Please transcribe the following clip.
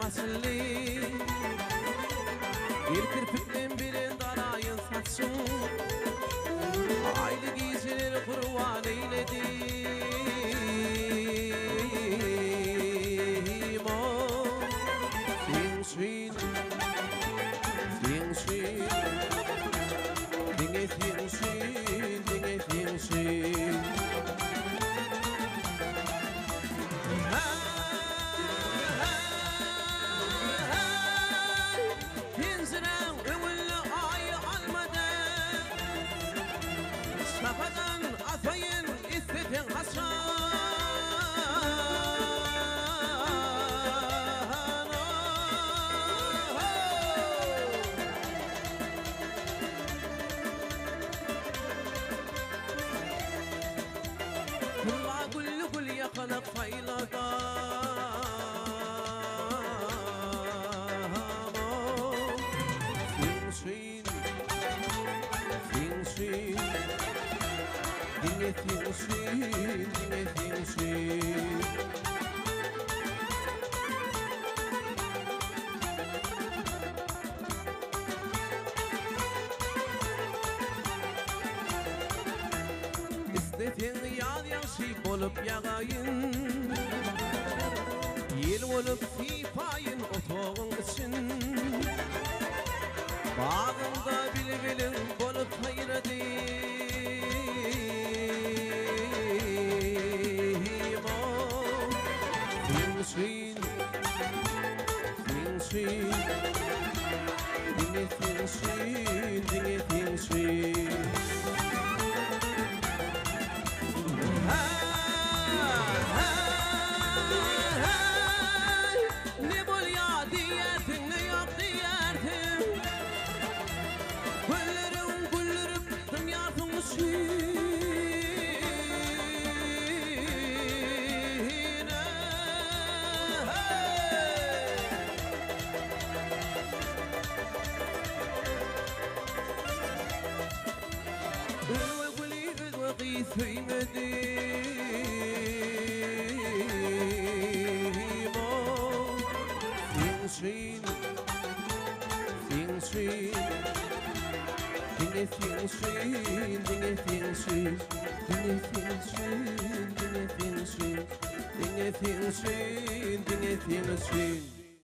masalli Bir kirpikten birin darayın satsın Aylı giysileri kurban eyledim O Fing Shui Fing Shui Dinge Fing Shui Dinge Fing Shui Kafadan atayın istedin Hasan Kulla kullu kul yakalık fayladan Fing Shui Fing Shui Dinge Fing Shui, Dinge Fing Shui İstediğin yar yaşı bolup yağayın Yel olup sipayın otoğun için Bağımda bilbilin bolup hayradim Fing Shui, Fing Shui Dinge Fing Shui, Dinge Fing Shui Ne bol ya diyertin, ne yok diyertin Güllerim, dünyatın üstüne Ülveguli, ülvegi söyledim Fing Shui, Fing Shui Dinge Fing Shui, Dinge Fing Shui Dinge Fing Shui, Dinge Fing Shui Dinge Fing Shui, Dinge Fing Shui